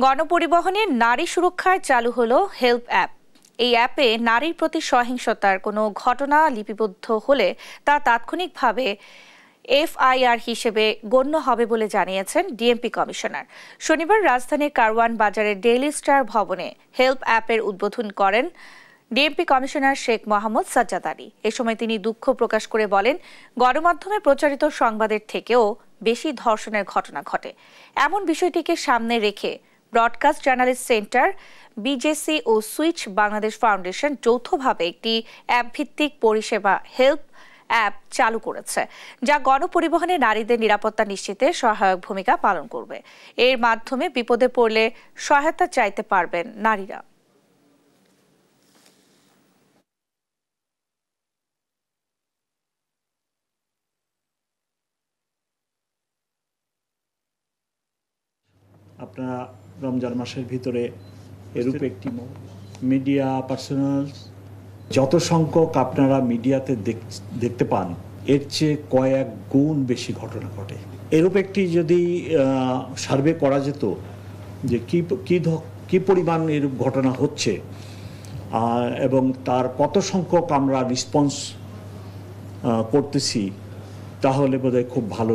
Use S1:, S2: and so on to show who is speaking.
S1: গণপরিবহনে নারী সুরক্ষায় চালু হলো হেল্প অ্যাপ। এই অ্যাপে নারীর প্রতি সহিংসতার কোনো ঘটনা লিপিবদ্ধ হলে তা তাৎক্ষণিকভাবে এফআইআর হিসেবে গণ্য হবে বলে জানিয়েছেন ডিএমপি কমিশনার। শনিবার রাজধানীর কারওয়ান বাজারের ডেইলি স্টার ভবনে হেল্প অ্যাপের উদ্বোধন করেন ডিএমপি কমিশনার শেখ মোহাম্মদ সাজ্জাদ আলী। এ সময় তিনি দুঃখ প্রকাশ করে বলেন, গণমাধ্যমে প্রচারিত সংবাদের থেকেও বেশি ধর্ষণের ঘটনা ঘটে। এমন বিষয়টিকে সামনে রেখে ব্রডকাস্ট জার্নালিস্ট সেন্টার, বিজেসি ও সুইচ বাংলাদেশ ফাউন্ডেশন যৌথভাবে একটি অ্যাপ ভিত্তিক পরিষেবা হেল্প অ্যাপ চালু করেছে, যা গণপরিবহনে নারীদের নিরাপত্তা নিশ্চিতে সহায়ক ভূমিকা পালন করবে। এর মাধ্যমে বিপদে পড়লে সহায়তা চাইতে পারবেন নারীরা।
S2: আপনারা রমজান মাসের ভিতরে এরূপ একটি মিডিয়া পার্সোনাল যত সংখ্যক আপনারা মিডিয়াতে দেখতে পান, এর চেয়ে কয়েক গুণ বেশি ঘটনা ঘটে। এরূপ একটি যদি সার্ভে করা যেত যে কি পরিমাণ এরূপ ঘটনা হচ্ছে এবং তার কত সংখ্যক আমরা রেসপন্স করতেছি, তাহলে বোধহয় খুব ভালো।